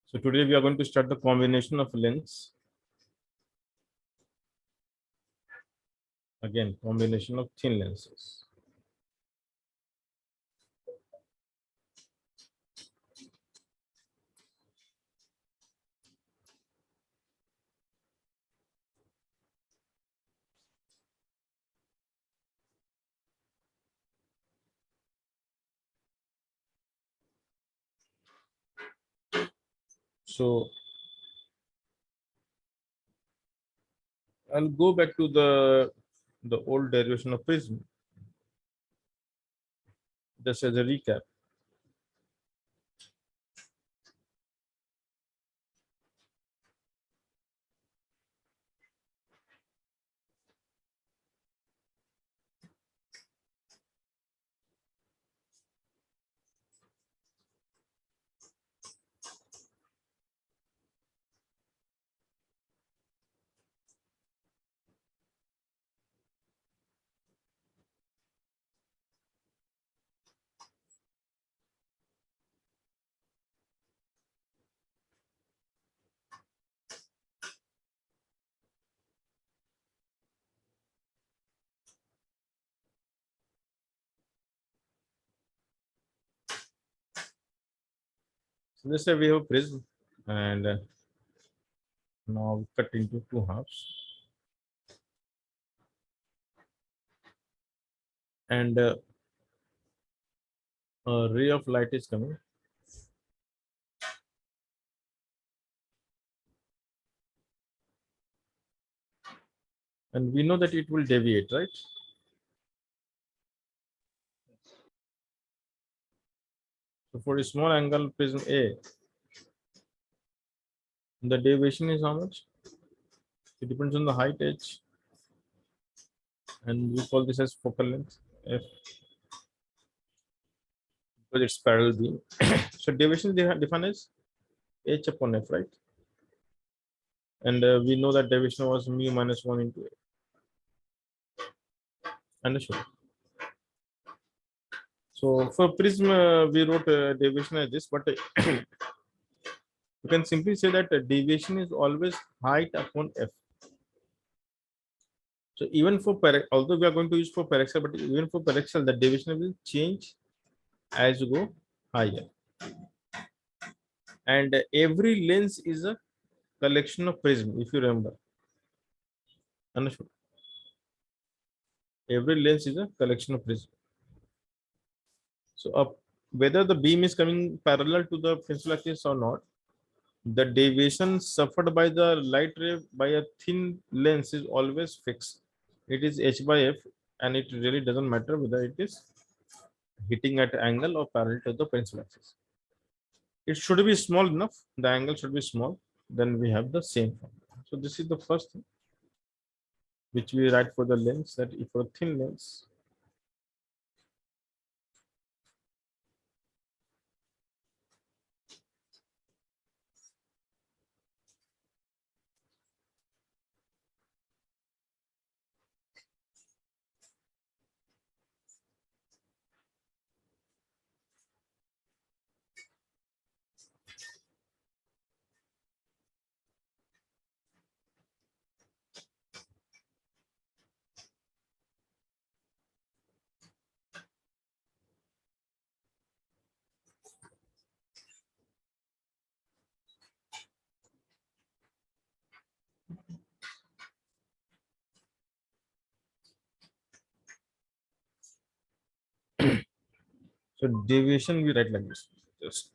So today we are going to start the combination of lengths. Again, combination of thin lenses. So I'll go back to the old derivation of prism, just as a recap. So let's say we have prism, and now cut into two halves, and a ray of light is coming. And we know that it will deviate, right? So for a small angle prism A, the deviation is how much? It depends on the height h, and we call this as focal length f, because it's parallel beam. So deviation they have defined as h upon f, right? And we know that deviation was mu minus 1 into a. Understood? So for prism, we wrote deviation as this, but you can simply say that deviation is always height upon f. So even for although we are going to use for paraxel, but even for paraxel, the deviation will change as you go higher. And every lens is a collection of prism, if you remember. Understood? Every lens is a collection of prism. So whether the beam is coming parallel to the pencil axis or not, the deviation suffered by the light ray by a thin lens is always fixed. It is h by f, and it really doesn't matter whether it is hitting at angle or parallel to the pencil axis. It should be small enough. The angle should be small. Then we have the same formula. So this is the first thing which we write for the lens, that if for a thin lens, so deviation we write like this. Just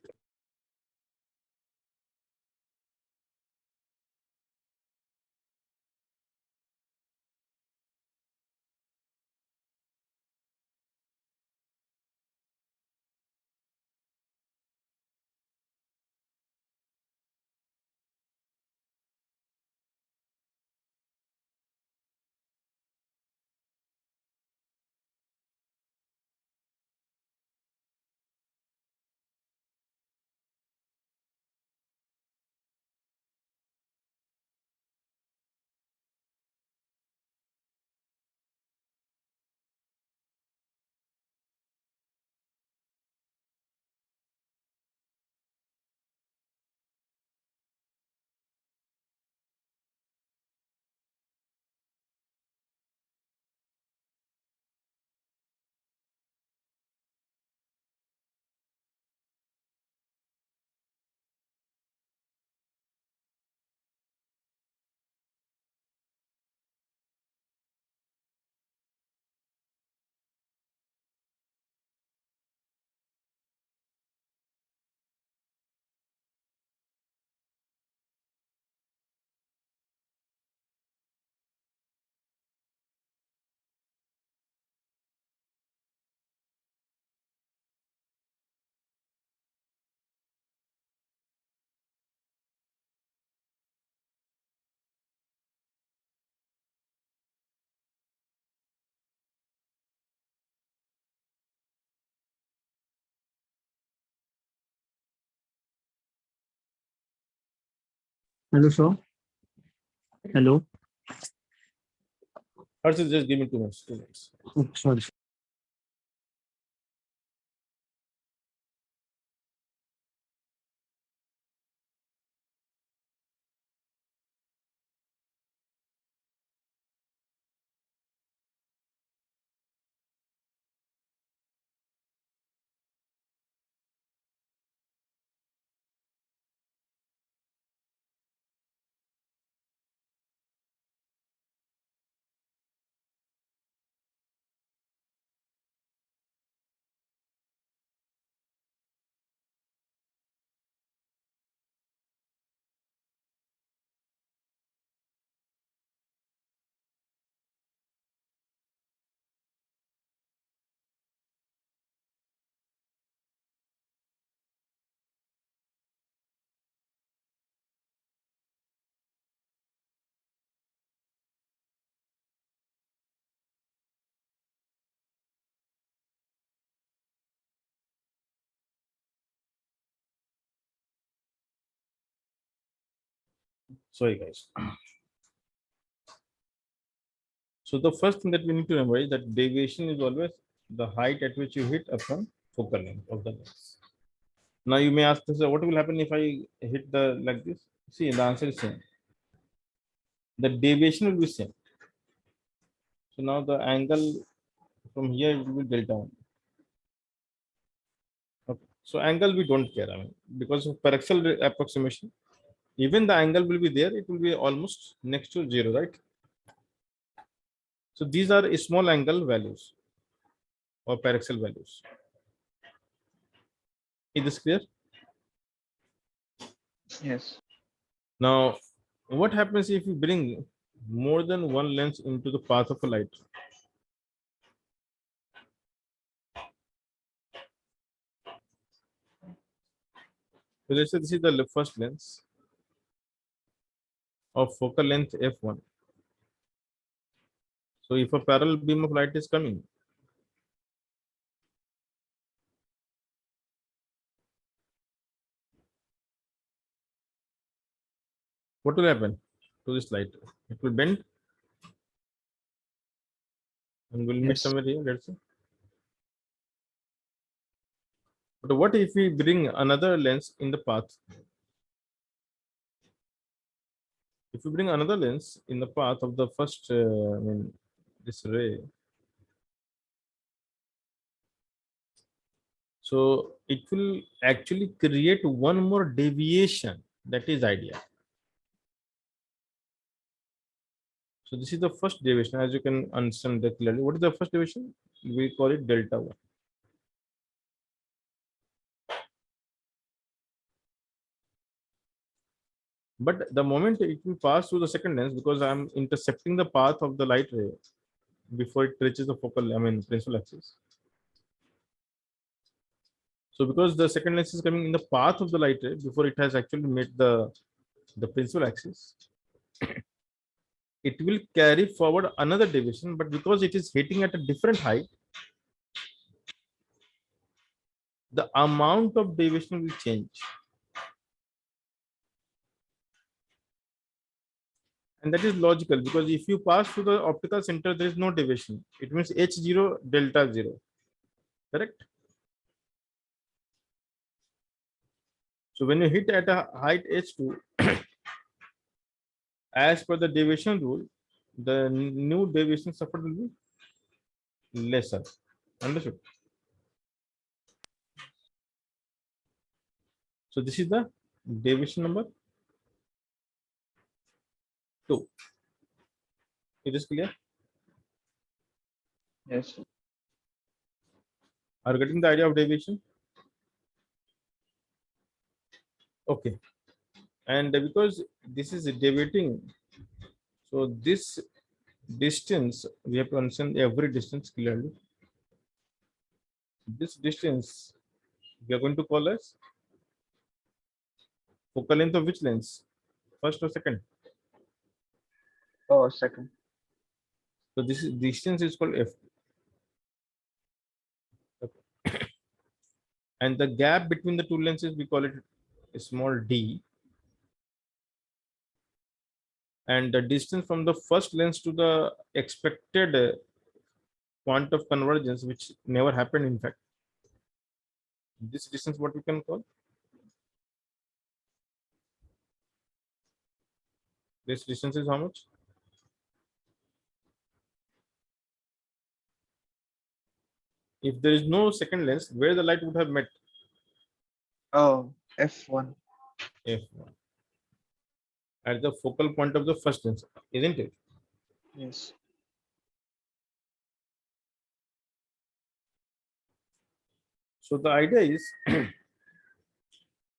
Hello, sir. Hello. Harshit, just give me 2 minutes. 2 minutes. Oh, sorry. Sorry, guys. So the first thing that we need to remember is that deviation is always the height at which you hit upon focal length of the lens. Now you may ask this, what will happen if I hit the like this? See, the answer is same. The deviation will be same. So now the angle from here it will be delta 1. Okay. So angle we don't care. I mean, because of paraxial approximation, even the angle will be there. It will be almost next to 0, right? So these are small angle values or paraxial values. Is this clear? Yes. Now, what happens if you bring more than one lens into the path of a light? So let's say this is the first lens of focal length f1. So if a parallel beam of light is coming, what will happen to this light? It will bend and will meet Yes. somewhere here, let's say. But what if we bring another lens in the path? If you bring another lens in the path of the first, I mean, this ray, so it will actually create one more deviation. That is idea. So this is the first deviation, as you can understand that clearly. What is the first deviation? We call it delta 1. But the moment it will pass through the second lens, because I'm intercepting the path of the light ray before it reaches the focal, I mean, principal axis. So because the second lens is coming in the path of the light ray before it has actually met the principal axis, it will carry forward another deviation, but because it is hitting at a different height, the amount of deviation will change. And that is logical, because if you pass through the optical center, there is no deviation. It means H0 delta 0. Correct? So when you hit at a height H2, as per the deviation rule, the new deviation suffered will be lesser. Understood? So this is the deviation number 2. It is clear? Yes. Are you getting the idea of deviation? Okay. And because this is deviating, so this distance, we have to understand every distance clearly. This distance we are going to call as focal length of which lens? First or second? Oh, second. So this is distance is called f. And the gap between the two lenses we call it small d. and the distance from the first lens to the expected point of convergence, which never happened in fact. This distance, what we can call? This distance is how much? If there is no second lens, where the light would have met? Oh, F1. F1. At the focal point of the first lens, isn't it? Yes. So the idea is,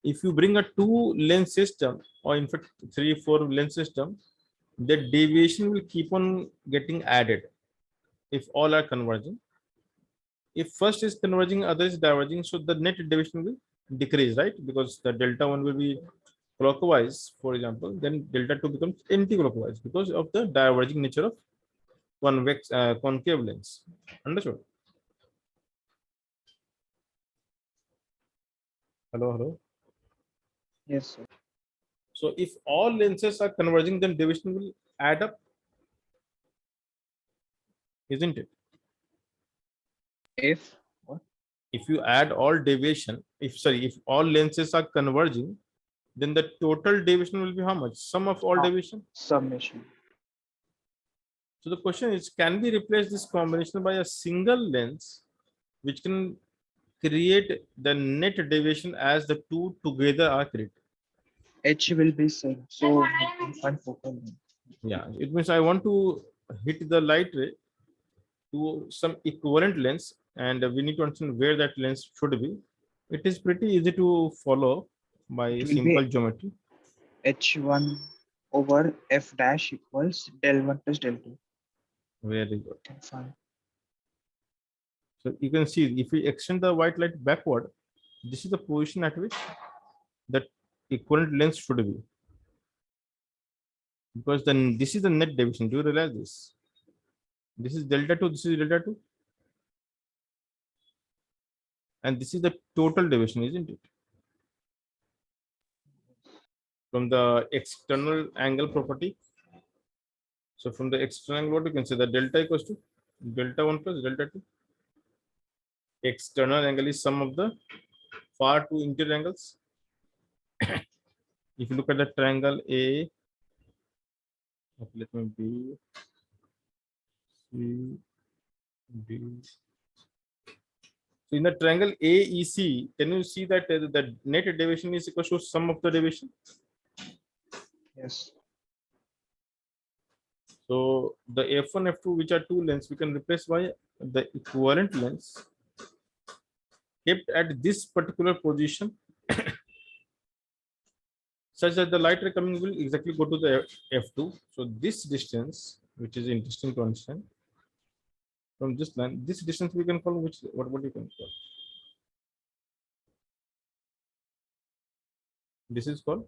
if you bring a two lens system, or in fact 3-4 lens system, the deviation will keep on getting added if all are converging. If first is converging, other is diverging, so the net deviation will decrease, right? Because the delta 1 will be clockwise, for example, then delta 2 becomes anti-clockwise because of the diverging nature of convex concave lens. Understood? Hello, hello. Yes, sir. So if all lenses are converging, then deviation will add up, isn't it? If what? If you add all deviation, if all lenses are converging, then the total deviation will be how much? Sum of all Ah. deviation. Summation. So the question is, can we replace this combination by a single lens, which can create the net deviation as the two together are created? H will be same. So we can find focal length. Yeah, it means I want to hit the light ray to some equivalent lens, and we need to understand where that lens should be. It is pretty easy to follow by It will simple be geometry. H1 over F dash equals del 1 plus del 2. Very good. Can find. So you can see if we extend the white light backward, this is the position at which that equivalent lens should be. Because then this is the net deviation. Do you realize this? This is delta 2, this is delta 2. And this is the total deviation, isn't it? From the external angle property. So from the external angle, what you can say, the delta equals to delta 1 plus delta 2. External angle is sum of the far two interior angles. If you look at the triangle A, let me B, C, D. So in the triangle AEC, can you see that the net deviation is equal to sum of the deviation? Yes. So the F1, F2, which are two lens, we can replace by the equivalent lens kept at this particular position such that the light ray coming will exactly go to the F2. So this distance, which is interesting to understand, from this line, this distance we can call which, what you can call? This is called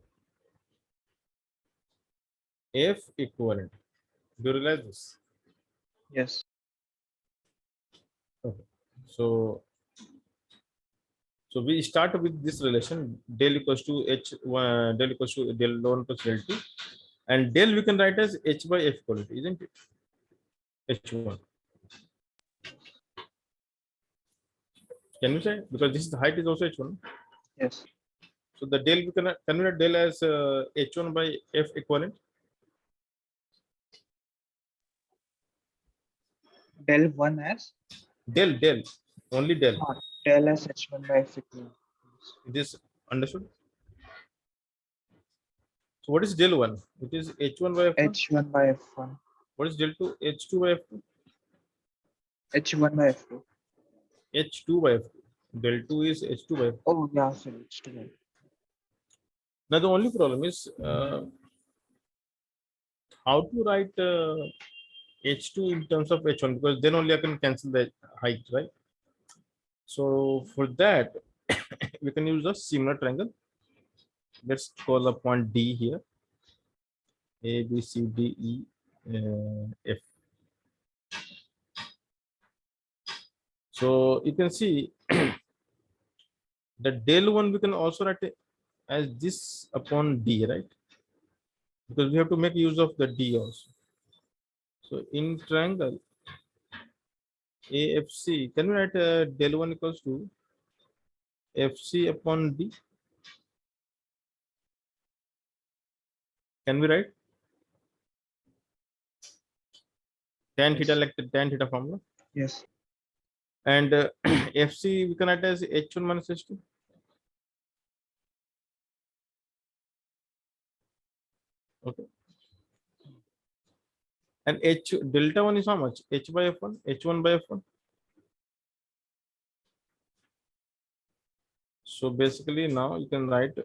F equivalent. Do you realize this? Yes. Okay. So we start with this relation del equals to H1, del equals to del 1 plus del 2, and del we can write as H by F equality, isn't it? H1. Can you say? Because this is the height is also H1. Yes. So the del we can convert del as H1 by F equivalent. Del 1 as Del only del. del as H1 by F equal. This understood? So what is del 1? It is H1 by F1. H1 by F1. What is del 2? H2 by F2. H1 by F2. H2 by F2. Del 2 is H2 by F2. Oh, yeah, sorry. H2 by. Now the only problem is how to write H2 in terms of H1, because then only I can cancel the height, right? So for that, we can use a similar triangle. Let's call a point D here. A, B, C, D, E, F. So you can see the del 1 we can also write it as this upon D, right? because we have to make use of the D also. So in triangle AFC, can we write del 1 equals to FC upon D? Can we write tan theta Yes. like the tan theta formula? Yes. And FC we can write as H1 minus H2. Okay. And H delta 1 is how much? H by F1, H1 by F1. So basically now you can write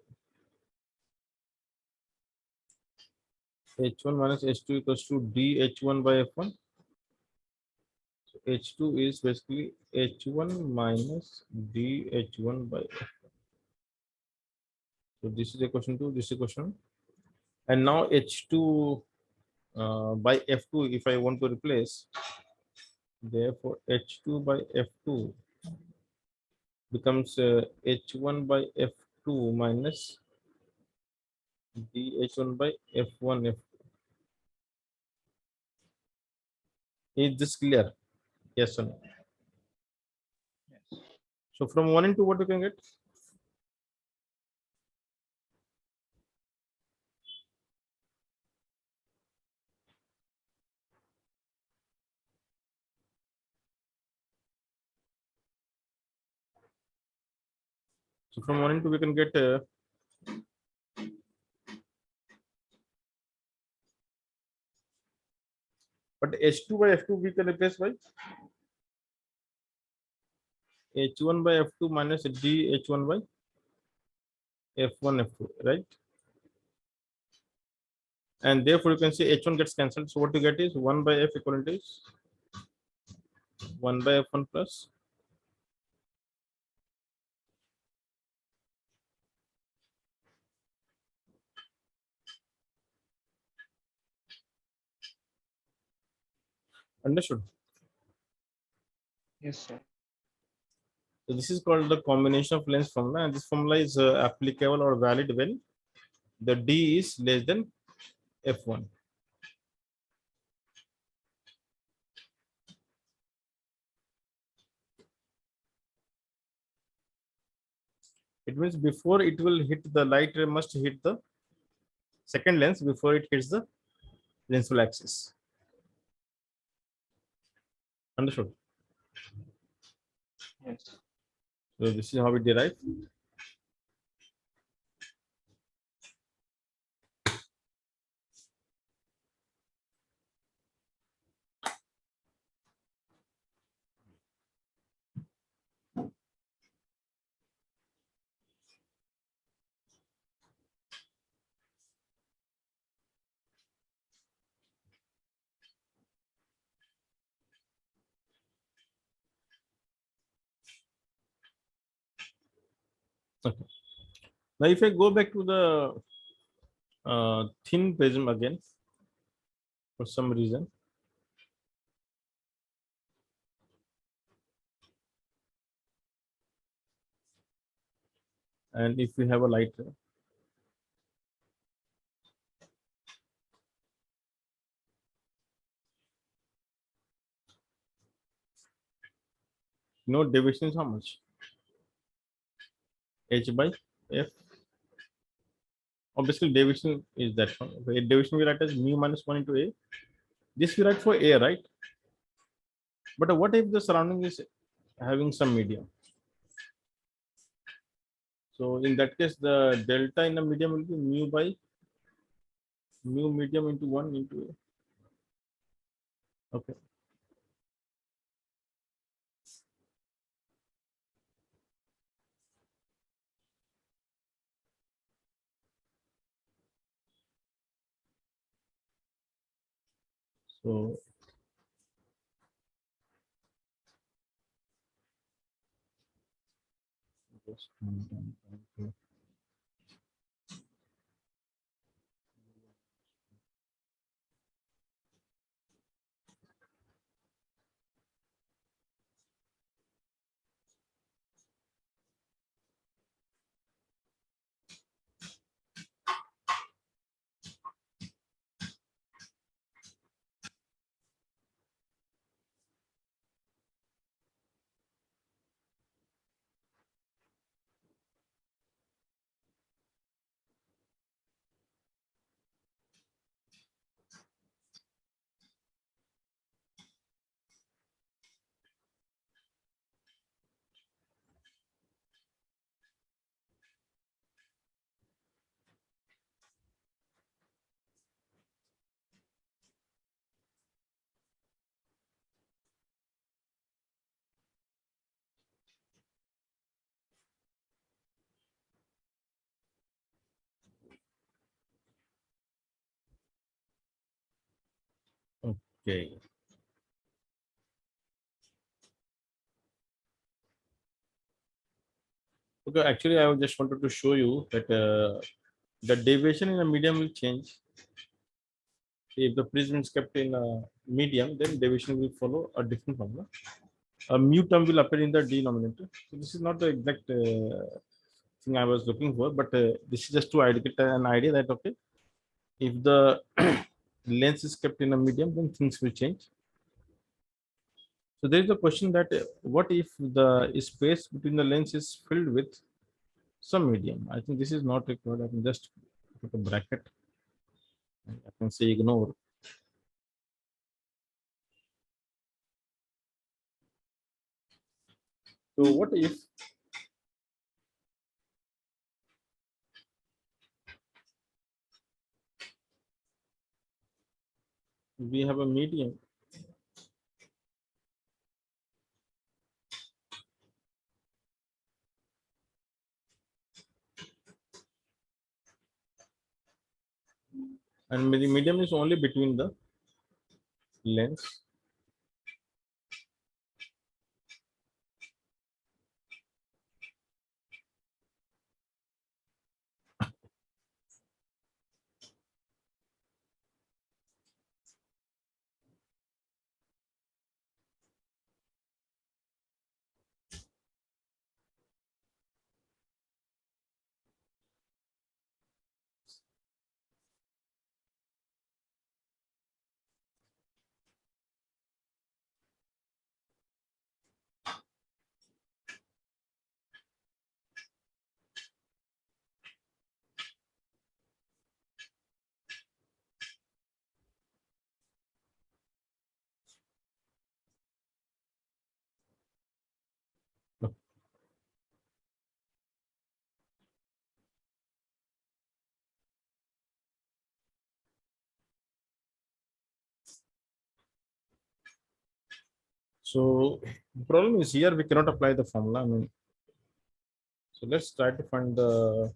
H1 minus H2 equals to D H1 by F1. So H2 is basically H1 minus D H1 by F1. So this is equation 2, this is equation 1. And now H2 by F2 if I want to replace, therefore H2 by F2 becomes H1 by F2 minus DH1 by F1 F. Is this clear? Yes or no? Yes. So from 1 and 2 what we can get? So from 1 and 2 we can get but H2 by F2 we can replace by H1 by F2 minus DH1 by F1 F2, right? And therefore you can say H1 gets cancelled. So what you get is 1 by F equivalent is 1 by F1 plus understood. Yes, sir. So this is called the combination of lengths formula, and this formula is applicable or valid when the D is less than F1. It means before it will hit the light ray must hit the second lens before it hits the principal axis. Understood. Yes. So this is how we derive. Okay. Now if I go back to the thin prism again for some reason, and if we have a light ray, deviation is how much? H by F. Obviously, deviation is that one. Okay, deviation we write as mu minus 1 into A. This we write for A, right? But what if the surrounding is having some medium? So in that case, the delta in the medium will be mu by mu medium into 1 into A. Okay. So just Okay. Okay, actually, I just wanted to show you that the deviation in a medium will change. If the prism is kept in a medium, then deviation will follow a different formula. A mu term will appear in the denominator. So this is not the exact thing I was looking for, but this is just to get an idea that okay, if the length is kept in a medium, then things will change. So there is a question that what if the space between the lengths is filled with some medium? I think this is not required. I can just put a bracket. I can say ignore. So what if we have a medium and the medium is only between the lengths? So the problem is here we cannot apply the formula. I mean, so let's try to find the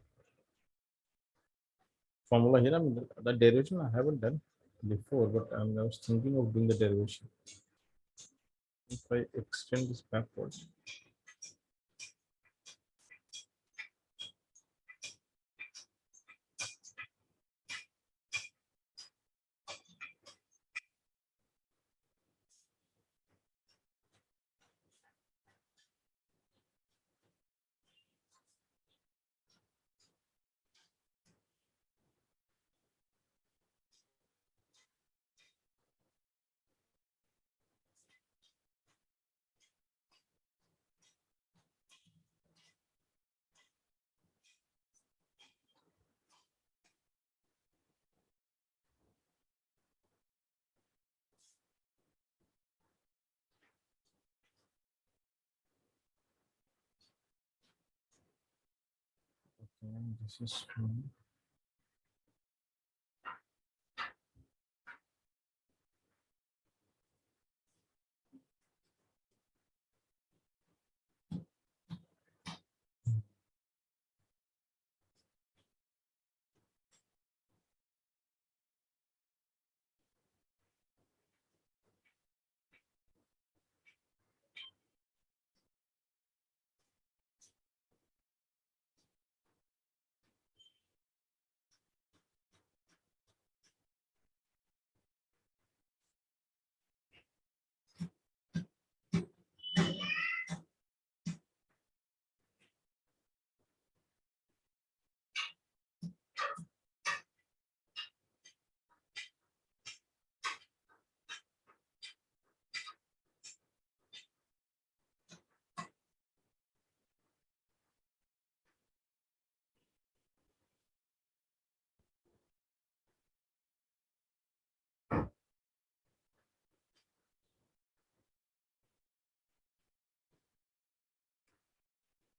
formula here. I mean, the derivation I haven't done before, but I was thinking of doing the derivation. If I extend this backwards, and this is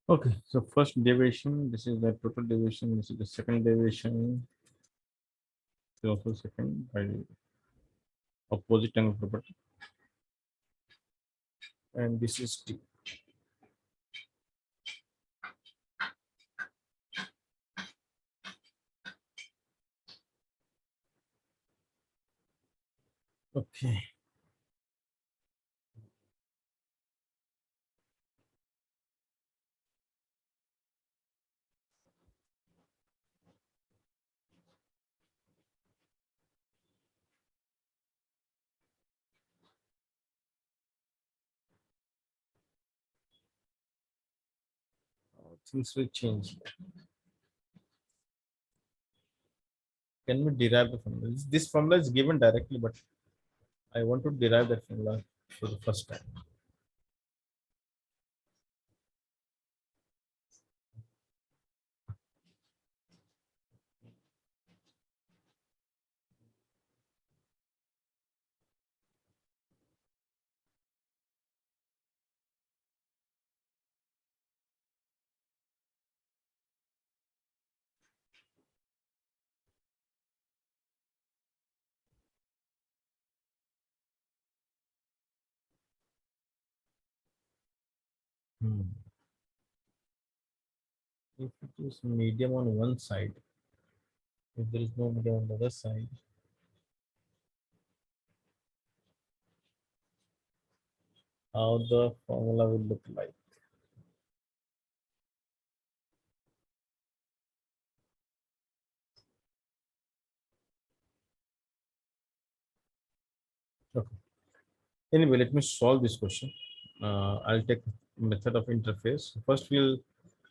okay. So first derivation, this is the total derivation. This is the second derivation. This is also second by opposite angle property, and this is T. Okay. things will change. Can we derive the formula? This formula is given directly, but I want to derive that formula for the first time. If it is medium on one side, if there is no medium on the other side, how the formula will look like. Okay. Anyway, let me solve this question. I'll take method of interface. First, we'll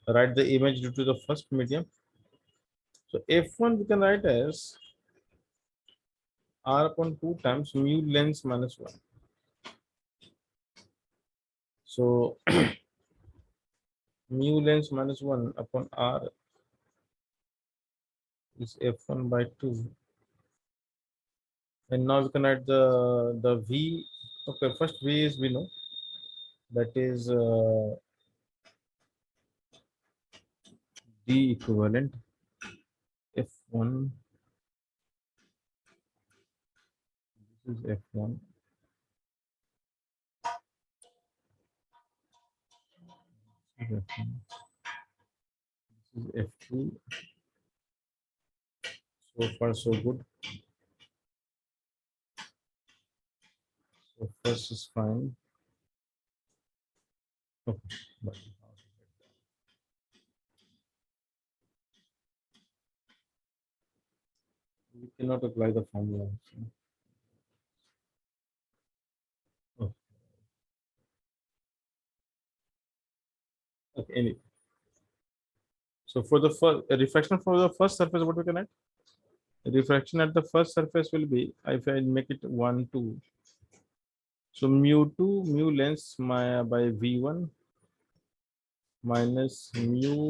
write the image due to the first medium. So F1 we can write as R upon 2 times mu length minus 1. So mu length minus 1 upon R is F1 by 2. And now we can write the V. Okay, first V is we know, that is D equivalent F1. This is F1. This is F1. This is F2. So far, so good. So first is fine. Okay. But we cannot apply the formula. Okay. Okay. Anyway. So for the first refraction for the first surface, what we can add? Refraction at the first surface will be, if I make it 1, 2. So mu2, mu length by V1 minus mu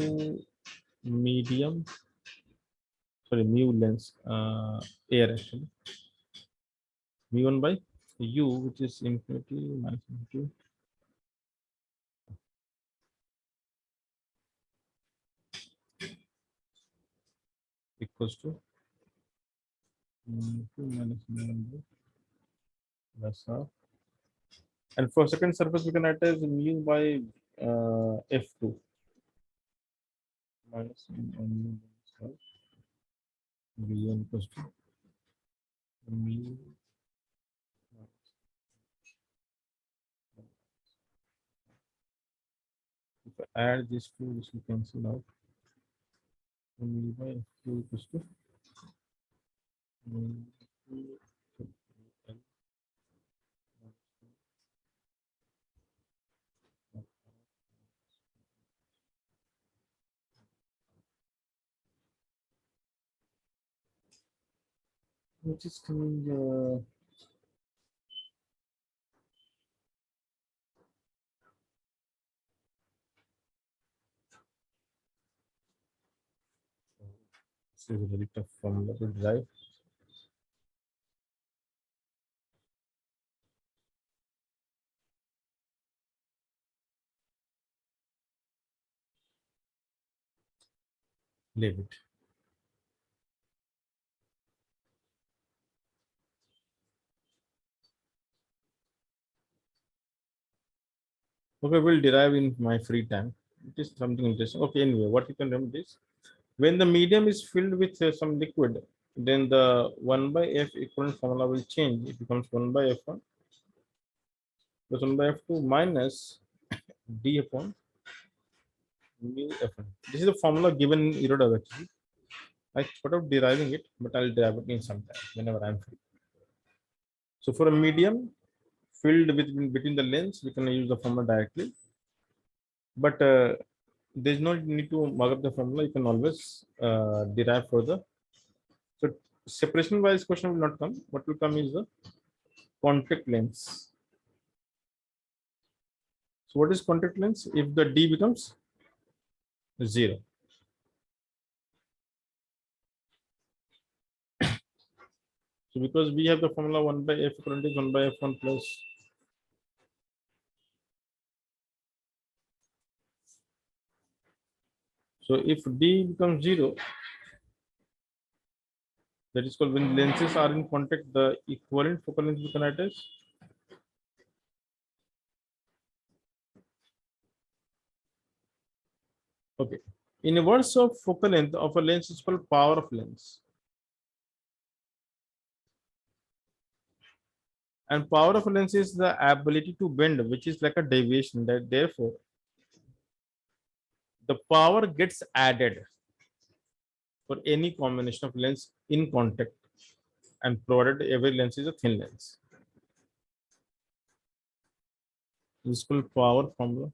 medium, sorry, mu length air actually. V1 by U, which is infinity minus infinity. Equals to mu2 minus mu plus half. And for second surface, we can write as mu by F2 minus mu V1 equals to mu. If I add these two, this will cancel out. Mu by F2 equals to mu2 L which is coming this is a very tough formula to derive. Leave it. Okay, we'll derive in my free time. It is something interesting. Okay, anyway, what you can remember is when the medium is filled with some liquid, then the 1 by F equivalent formula will change. It becomes 1 by F1 plus 1 by F2 minus D upon mu F1. This is the formula given in Irodov actually. I thought of deriving it, but I'll derive it in some time whenever I'm free. So for a medium filled with between the lengths, we can use the formula directly. But there's no need to mark up the formula. You can always derive further. So separation wise question will not come. What will come is the contact length. So what is contact length? If the D becomes 0. So because we have the formula 1 by F equivalent is 1 by F1 plus. So if D becomes 0, that is called when lenses are in contact, the equivalent focal length we can write as okay. Inverse of focal length of a lens is called power of lens. And power of a lens is the ability to bend, which is like a deviation. That therefore, the power gets added for any combination of lens in contact, and provided every lens is a thin lens. This is called power formula.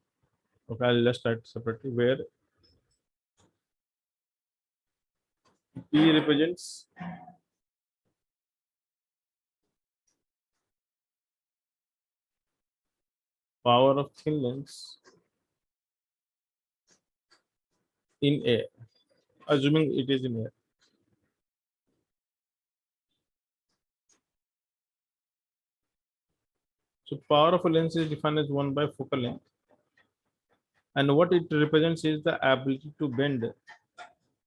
Okay, I'll just write separately where P represents power of thin lens in air, assuming it is in air. So power of a lens is defined as 1 by focal length. And what it represents is the ability to bend.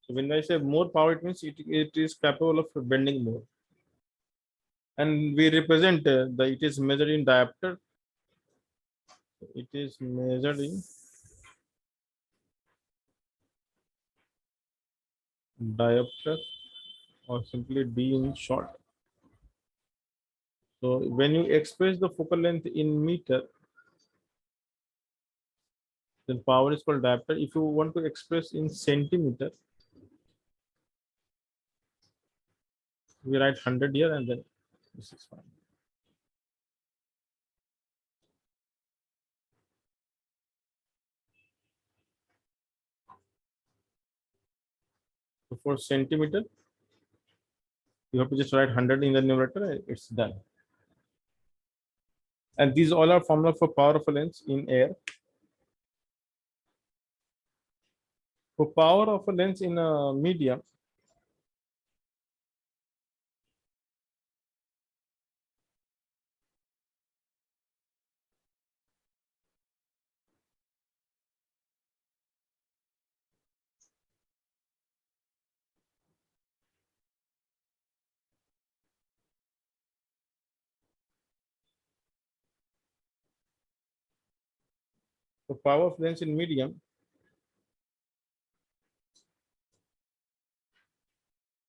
So when I say more power, it means it is capable of bending more. And we represent it is measured in diopter. It is measured in diopter, or simply D in short. So when you express the focal length in meter, then power is called diopter. If you want to express in centimeter, we write 100 here, and then this is fine. So for centimeter, you have to just write 100 in the numerator. It's done. And these all are formula for power of a lens in air. For power of a lens in a medium, for power of lens in medium,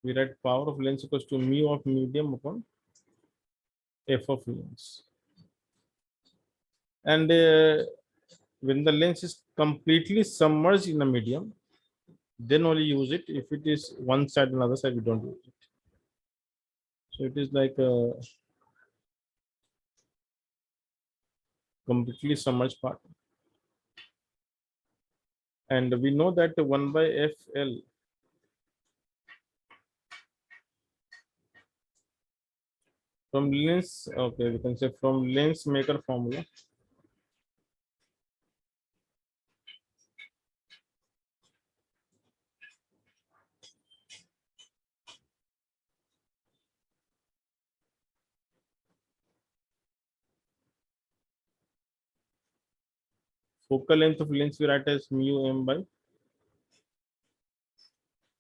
we write power of lens equals to mu of medium upon f of lens. And when the lens is completely submerged in a medium, then only use it. If it is one side and other side, we don't use it. So it is like a completely submerged part. And we know that 1 by FL from lens, okay, we can say from lens maker formula. Focal length of lens we write as mu m by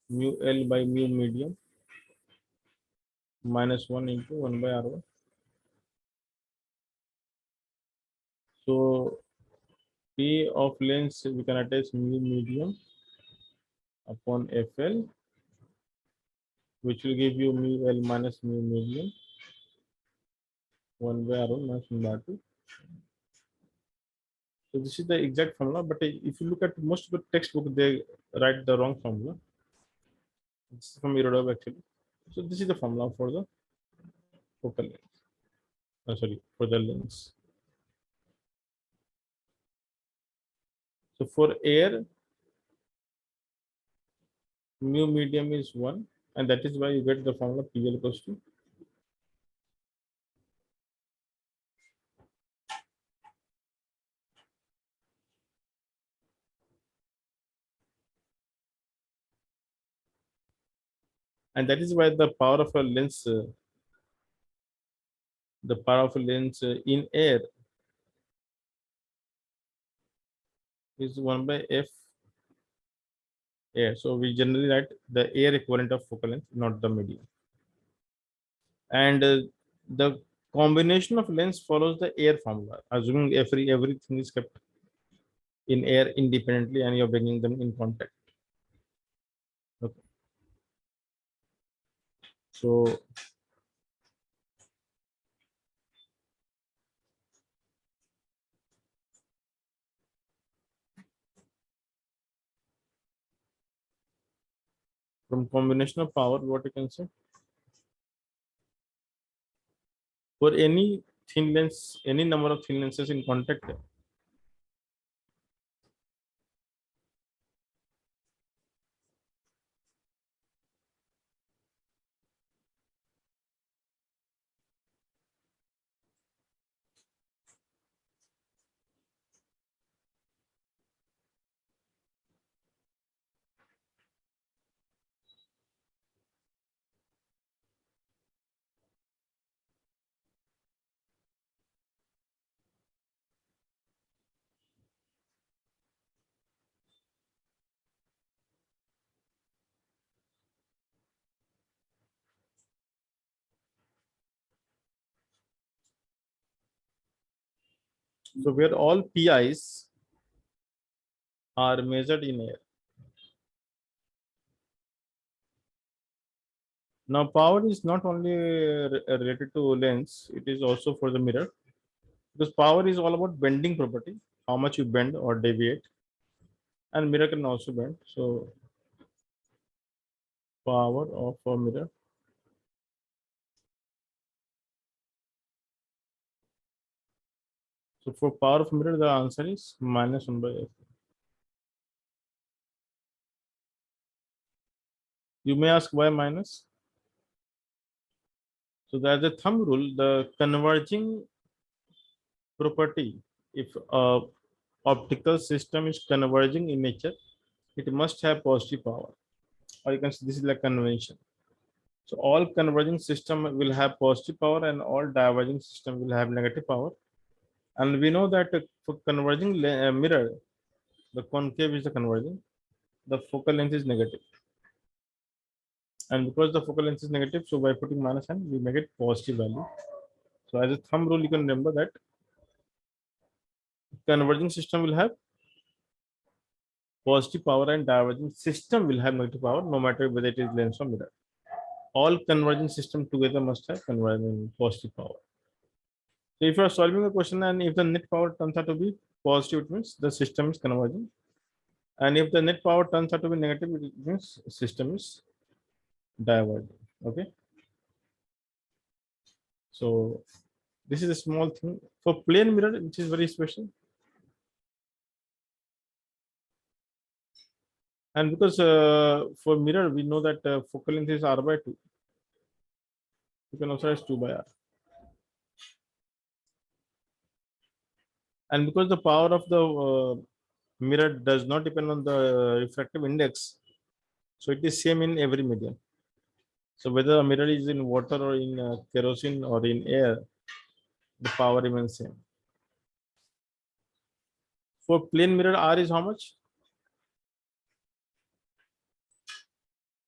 mu L by mu medium minus 1 into 1 by R1. So P of lens we can attach mu medium upon FL, which will give you mu L minus mu medium 1 by R1 minus 1 by R2. So this is the exact formula, but if you look at most of the textbook, they write the wrong formula. This is from Europe actually. So this is the formula for the focal length. Sorry, for the lens. So for air, mu medium is 1, and that is why you get the formula PL equals to and that is why the power of a lens in air is 1 by f air. So we generally write the air equivalent of focal length, not the medium. And the combination of lengths follows the air formula, assuming everything is kept in air independently and you're bringing them in contact. Okay. So from combination of power, what you can say, for any thin lens, any number of thin lenses in contact, so where all PIs are measured in air. Now, power is not only related to lens, it is also for the mirror, because power is all about bending property, how much you bend or deviate, and mirror can also bend. So, power of a mirror. So, for power of mirror, the answer is minus 1 by f. You may ask why minus. So, there's a thumb rule, the converging property, if a optical system is converging in nature, it must have positive power, or you can say this is like convention. So all converging system will have positive power and all diverging system will have negative power. And we know that for converging mirror, the concave is the converging, the focal length is negative. And because the focal length is negative, so by putting minus n, we make it positive value. So as a thumb rule, you can remember that converging system will have positive power and diverging system will have negative power, no matter whether it is lens or mirror. All converging system together must have converging positive power. So if you are solving a question and if the net power turns out to be positive, it means the system is converging. And if the net power turns out to be negative, it means system is diverging. Okay. So this is a small thing for plane mirror, which is very special. And because for mirror, we know that focal length is r by 2. You can also write 2 by r. And because the power of the mirror does not depend on the refractive index, so it is same in every medium. So whether a mirror is in water or in kerosene or in air, the power remains same. For plane mirror, R is how much?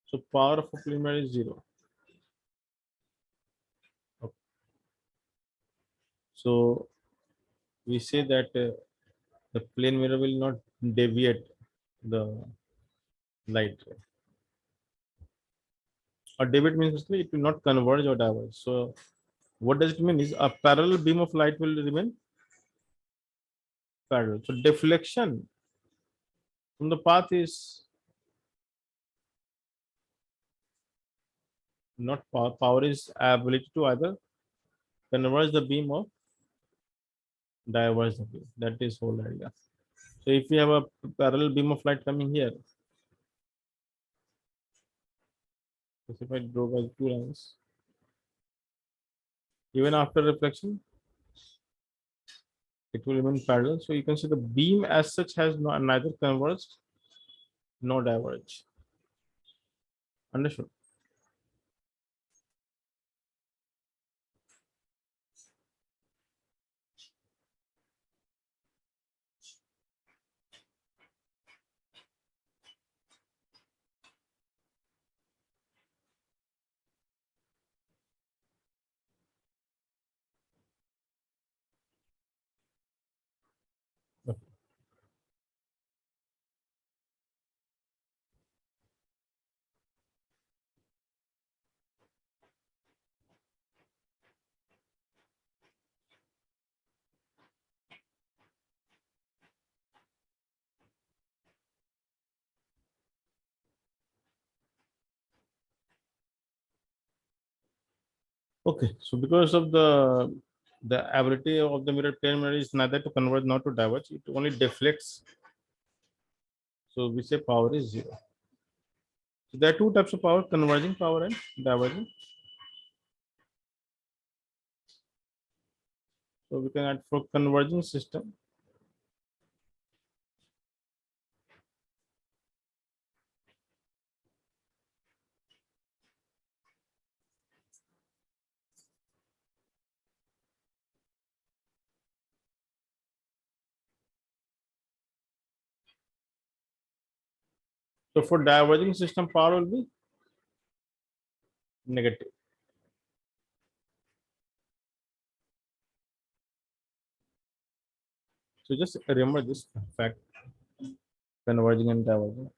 So power of a plane mirror is 0. Okay. So we say that the plane mirror will not deviate the light. Or deviate means basically it will not converge or diverge. So what does it mean is a parallel beam of light will remain parallel. So deflection from the path is not power. Power is ability to either converge the beam or diverge the beam. That is whole idea. So if we have a parallel beam of light coming here, if I draw by two lines, even after reflection, it will remain parallel. So you can see the beam as such has neither converged nor diverged. Understood? Okay, so because of the ability of the mirror is neither to converge nor to diverge, it only deflects. So we say power is zero. So there are two types of power: converging power and diverging. So we can add for converging system. So for diverging system, power will be negative. So just remember this fact: converging and diverging.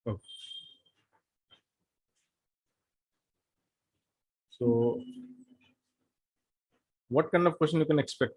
Okay. So what kind of question you can expect?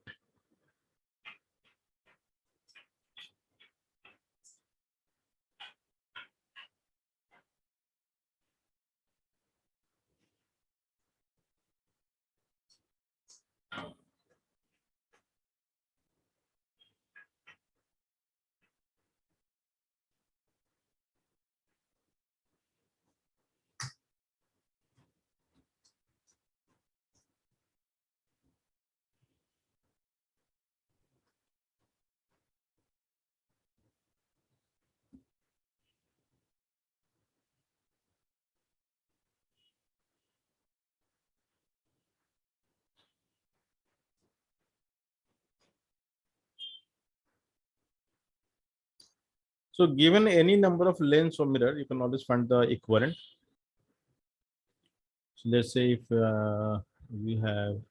So given any number of lens or mirror, you can always find the equivalent. So let's say if we have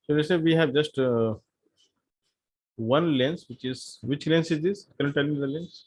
so let's say we have just one lens, which lens is this? Can you tell me the lens?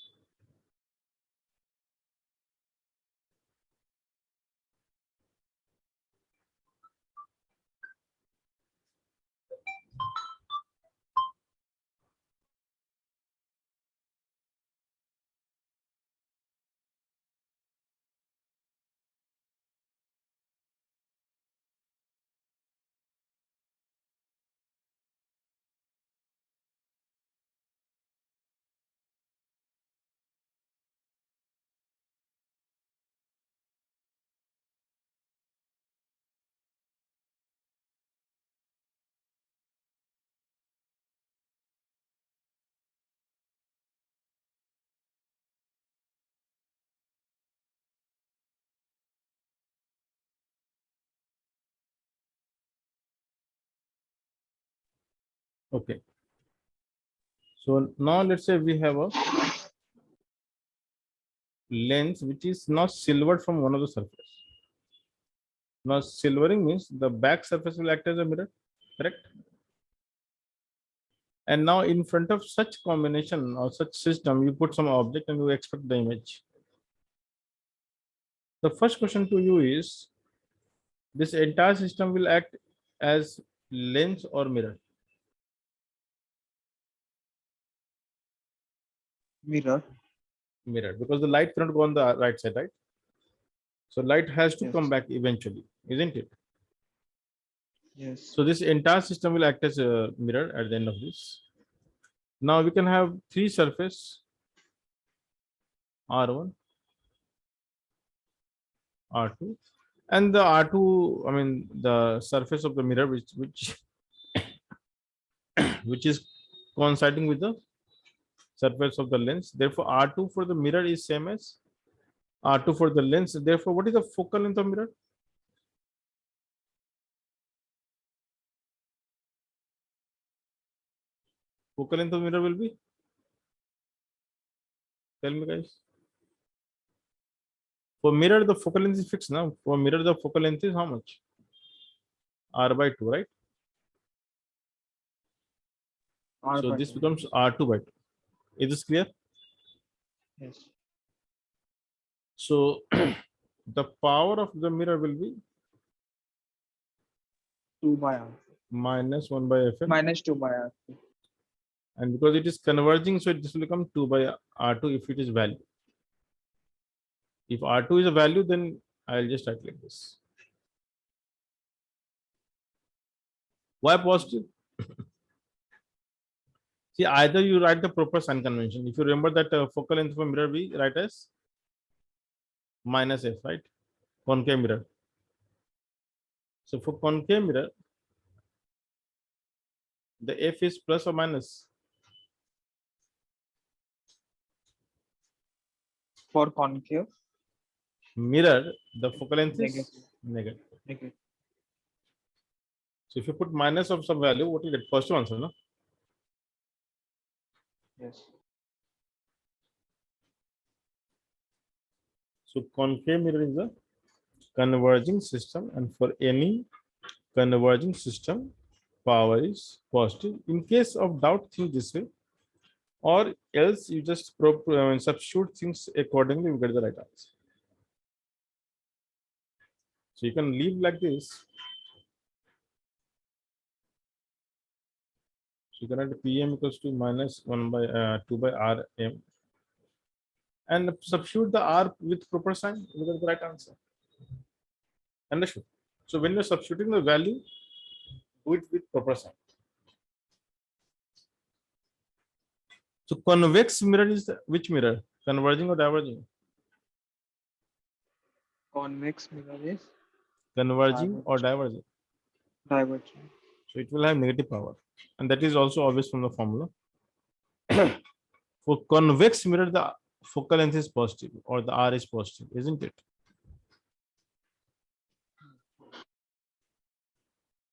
Okay. So now let's say we have a lens which is now silvered from one of the surface. Now silvering means the back surface will act as a mirror, correct? And now in front of such combination or such system, you put some object and you expect the image. The first question to you is, this entire system will act as lens or mirror? Mirror. Mirror, because the light cannot go on the right side, right? So light has to Yes. come back eventually, isn't it? Yes. So this entire system will act as a mirror at the end of this. Now we can have three surface, R1, R2, and the R2, I mean the surface of the mirror which is coinciding with the surface of the lens. Therefore, R2 for the mirror is same as R2 for the lens. Therefore, what is the focal length of mirror? Focal length of mirror will be, tell me guys. For mirror, the focal length is fixed now. For mirror, the focal length is how much? R by 2, right? R So by this 2. becomes R2 by 2. Is this clear? Yes. So the power of the mirror will be 2 by R. minus 1 by Fm. Minus 2 by R. And because it is converging, so this will become 2 by R2 if it is value. If R2 is a value, then I'll just write like this. Why positive? See, either you write the proper sign convention. If you remember that focal length of a mirror, we write as minus F, right? Concave mirror. So for concave mirror, the F is plus or minus. For concave, Mirror, the focal length is negative. negative. Negative. So if you put minus of some value, what you get? Positive answer, no? Yes. So concave mirror is a converging system, and for any converging system, power is positive. In case of doubt, think this way, or else you just substitute things accordingly, you get the right answer. So you can leave like this. So you can write PM equals to minus 1 by 2 by Rm, and substitute the R with proper sign, you get the right answer. Understood? So when you're substituting the value, do it with proper sign. So convex mirror is which mirror? Converging or diverging? Convex mirror is Converging or diverging? divergent. So it will have negative power, and that is also obvious from the formula. For convex mirror, the focal length is positive, or the R is positive, isn't it?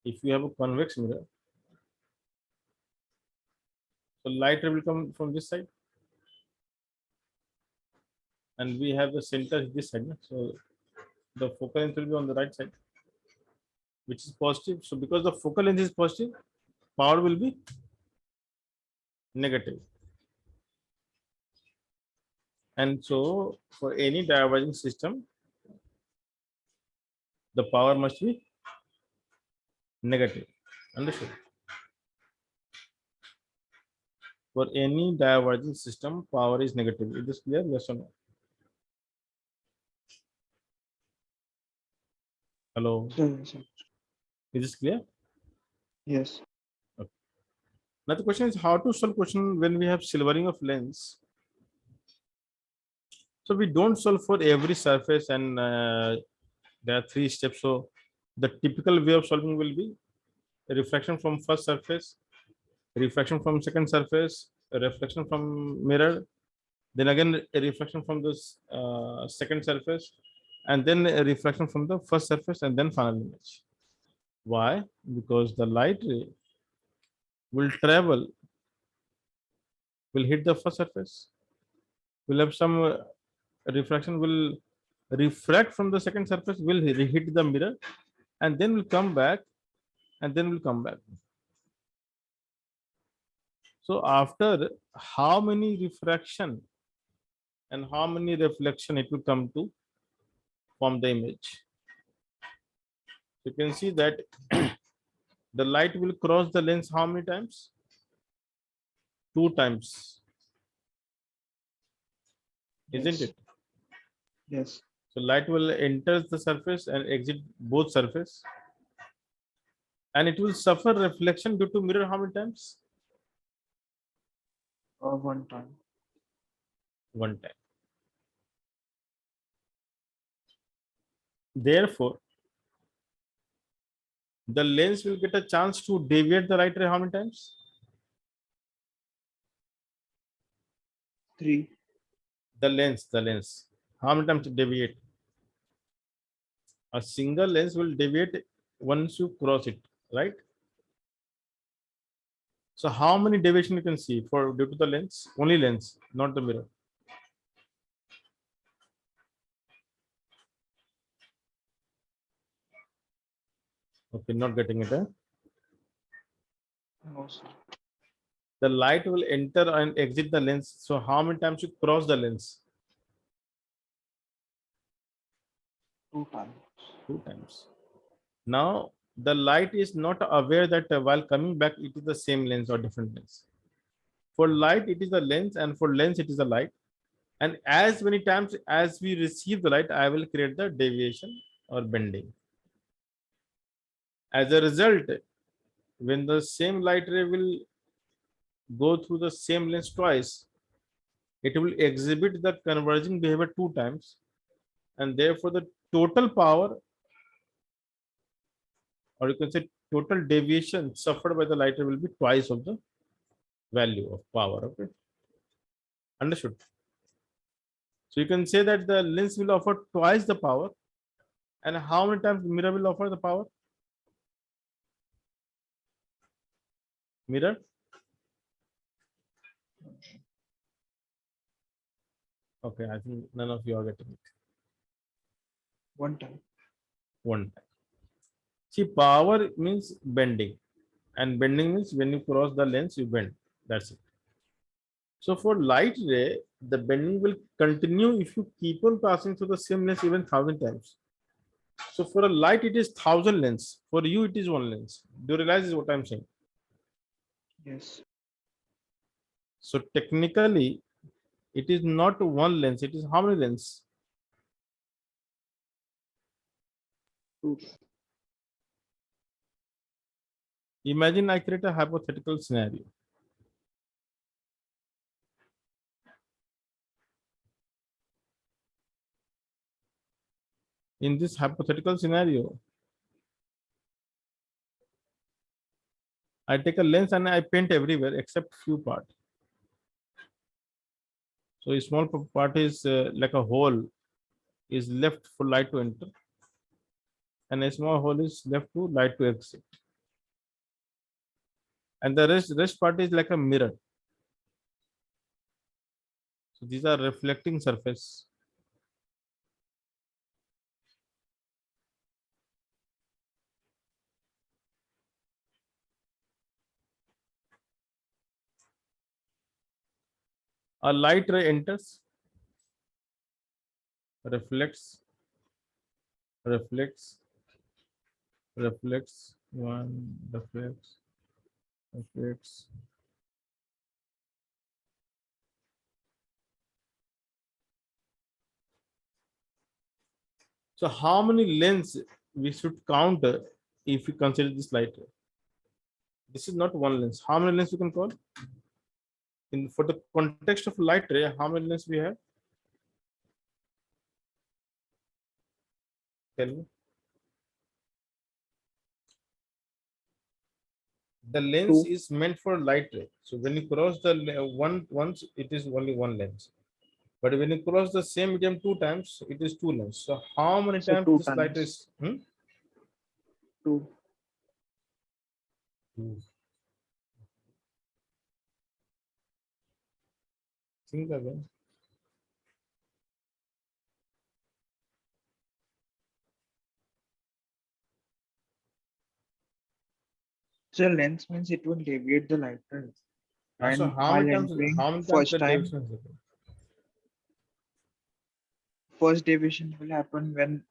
If you have a convex mirror, so light ray will come from this side, and we have the center this side. So the focal length will be on the right side, which is positive. So because the focal length is positive, power will be negative. And so for any diverging system, the power must be negative. Understood? For any diverging system, power is negative. Is this clear? Yes or no? Hello? Yes. Is this clear? Yes. Now the question is how to solve question when we have silvering of lens. So we don't solve for every surface, and there are 3 steps. So the typical way of solving will be a reflection from first surface, reflection from second surface, a reflection from mirror, then again a reflection from this second surface, and then a reflection from the first surface, and then final image. Why? Because the light ray will travel, will hit the first surface, will have some refraction, will refract from the second surface, will hit the mirror, and then will come back, and then will come back. So after how many refraction and how many reflection it will come to form the image. You can see that the light will cross the lens how many times? 2 times, isn't Yes. it? Yes. So light will enter the surface and exit both surface, and it will suffer reflection due to mirror how many times? One time. 1 time. Therefore, the lens will get a chance to deviate the light ray how many times? 3. The lens. How many times to deviate? A single lens will deviate once you cross it, right? So how many deviation you can see for due to the lens? Only lens, not the mirror. Okay, not getting it. Huh? No, sir. The light will enter and exit the lens. So how many times you cross the lens? 2 times. 2 times. Now the light is not aware that while coming back it is the same lens or different lens. For light it is the lens, and for lens it is the light. And as many times as we receive the light, I will create the deviation or bending. As a result, when the same light ray will go through the same lens twice, it will exhibit the converging behavior 2 times, and therefore the total power, or you can say total deviation suffered by the light ray will be twice of the value of power. Okay, understood? So you can say that the lens will offer twice the power, and how many times mirror will offer the power? Mirror. Okay, I think none of you are getting it. 1 time. 1 time. See, power means bending, and bending means when you cross the lens, you bend. That's it. So for light ray, the bending will continue if you keep on passing through the same lens even 1,000 times. So for a light, it is 1,000 lens. For you, it is one lens. Do you realize what I'm saying? Yes. So technically, it is not one lens. It is how many lens? 2. Imagine I create a hypothetical scenario. In this hypothetical scenario, I take a lens and I paint everywhere except few parts. So a small part is like a hole is left for light to enter, and a small hole is left to light to exit. And the rest part is like a mirror. So these are reflecting surface. A light ray enters, reflects, reflects, reflects, one reflects, reflects. So how many lens we should count if we consider this light ray? This is not one lens. How many lens you can call? In for the context of light ray, how many lens we have? Tell me. The lens 2. is meant for light ray. So when you cross the once, it is only one lens. But when you cross the same medium 2 times, it is two lens. So how many So times 2 this light times. is? 2. Two. Think again. So lens means it will deviate the light, right? So And how while many times? entering How many times first the time, deviation is happening? first deviation will happen when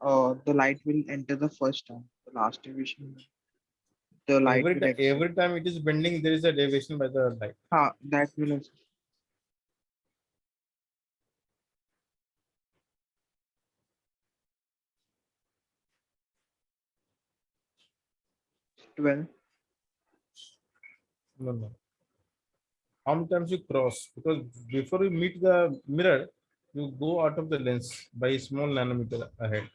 the light will enter the first time. The last deviation, the light will exit. Every time it is bending, there is a deviation by the light. That will also. 12. No, no. How many times you cross? Because before you meet the mirror, you go out of the lens by a small nanometer ahead.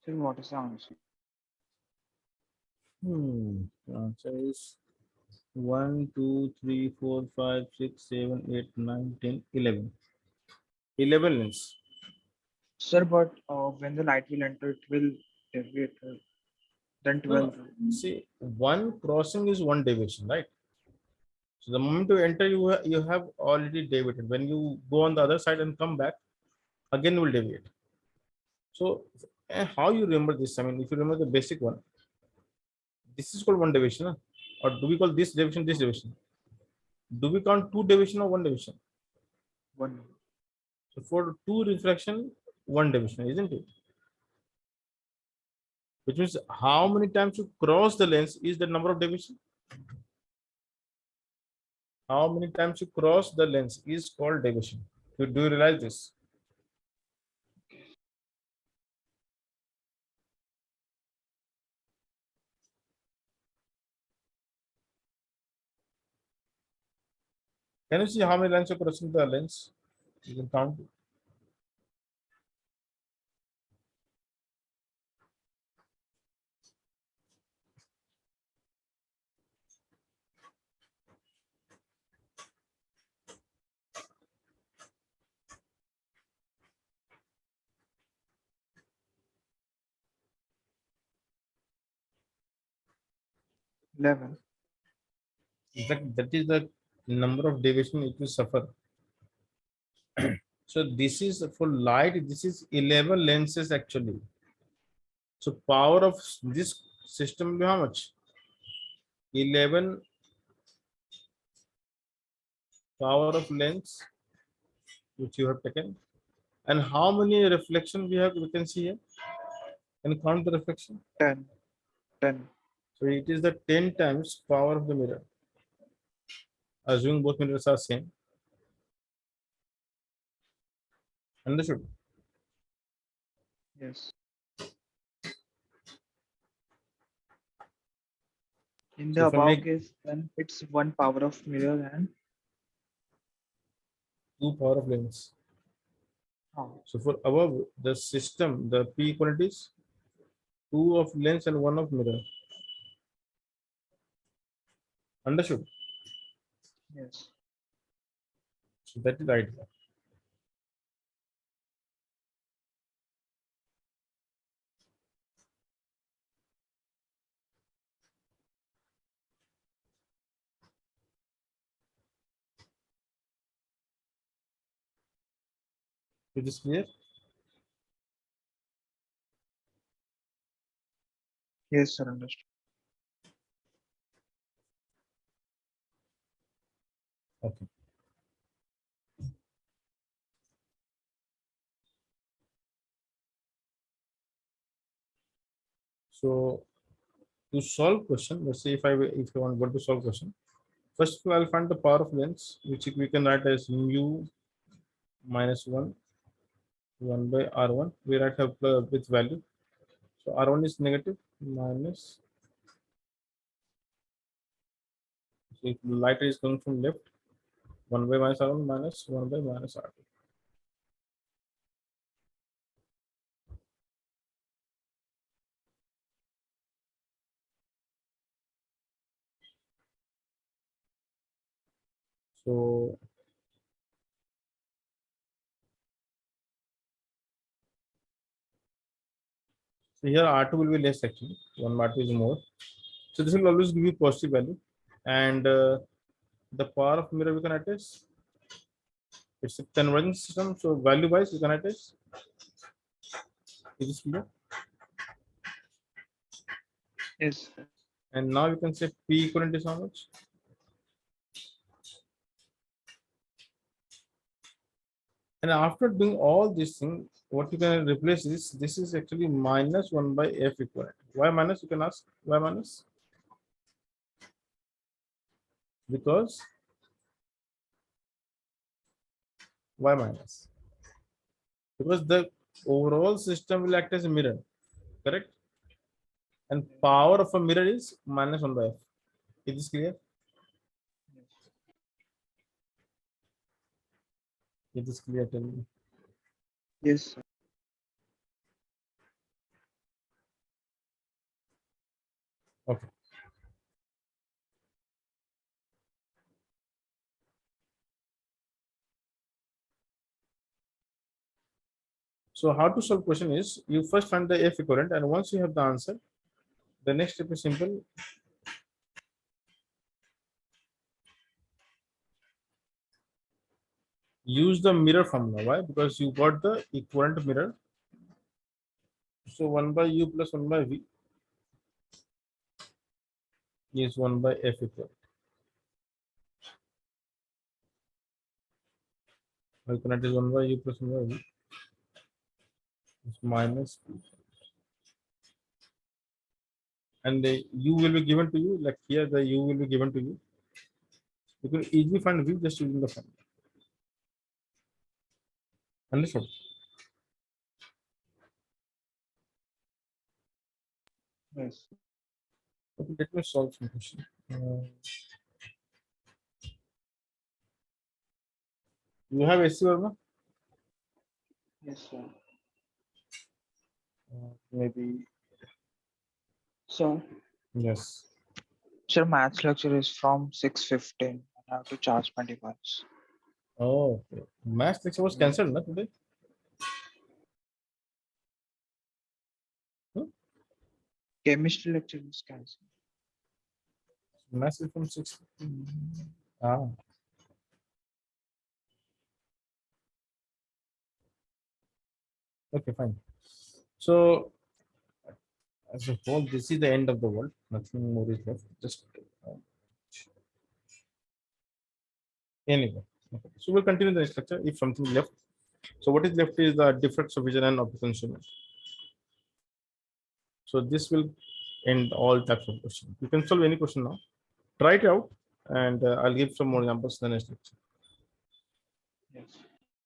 So what is the answer? The answer is 1, 2, 3, 4, 5, 6, 7, 8, 9, 10, 11. 11 lens. Sir, but when the light will enter, it will deviate. Then No, 12. no. See, one crossing is one deviation, right? So the moment you enter, you have already deviated. When you go on the other side and come back, again will deviate. So how you remember this? I mean, if you remember the basic one, this is called one deviation, huh? Or do we call this deviation this deviation? Do we count two deviation or one deviation? 1. So for two refraction, one division, isn't it? Which means how many times you cross the lens is the number of division. How many times you cross the lens is called division. Do you realize this? Can you see how many lines you're crossing the lens? You can count. 11. In fact, that is the number of deviation it will suffer. So this is for light. This is 11 lenses actually. So power of this system will be how much? 11 power of lens which you have taken. And how many reflection we have? We can see here. Can you count the reflection? 10. 10. So it is the 10 times power of the mirror. Assuming both mirrors are same. Understood? Yes. In So the if I above make case, then it's 1 power of mirror and 2 power of lens. So for above the system, the P equivalent is 2 of lens and 1 of mirror. Understood? yes. So that is the idea. Is this clear? Yes, sir, understood. Okay. So to solve question, let's say if I want to solve question, first of all, I'll find the power of lens, which we can write as mu minus 1 by R1. We write up with value. So R1 is negative minus. So if light is coming from left, 1 by minus R1 minus 1 by minus R2. So here R2 will be less actually. 1 R2 is more. So this will always give you positive value. And the power of mirror we can attach. It's a converging system. So value wise we can attach. It is clear. Yes. And now you can say P equivalent is how much? And after doing all these things, what you can replace is this is actually minus 1 by F equivalent. Why minus? You can ask why minus? Because why minus? Because the overall system will act as a mirror, correct? And power of a mirror is minus 1 by F. Is this clear? Is this clear? Tell me. Yes, sir. Okay. So how to solve question is you first find the F equivalent, and once you have the answer, the next step is simple. Use the mirror formula. Why? Because you got the equivalent mirror. So 1 by U plus 1 by V is 1 by F equivalent. Equivalent is 1 by U plus 1 by V. It's minus P. And the U will be given to you. Like here, the U will be given to you. You can easily find V just using the formula. Understood? Yes. Okay, let me solve some question. You have SC Verma? Yes, sir. Maybe So, yes. sir, maths lecture is from 6:15. I have to charge my device. Oh, okay. Math lecture was cancelled, not today. Hmm? Chemistry lecture is cancelled. Math is from 6. Ah. Okay, fine. So as a whole, this is the end of the world. Nothing more is left. Just anyway. Okay. So we'll continue the next lecture if something left. So what is left is the defects of vision and of the consumer. So this will end all types of questions. You can solve any question now. Try it out, and I'll give some more examples in the next lecture. Yes.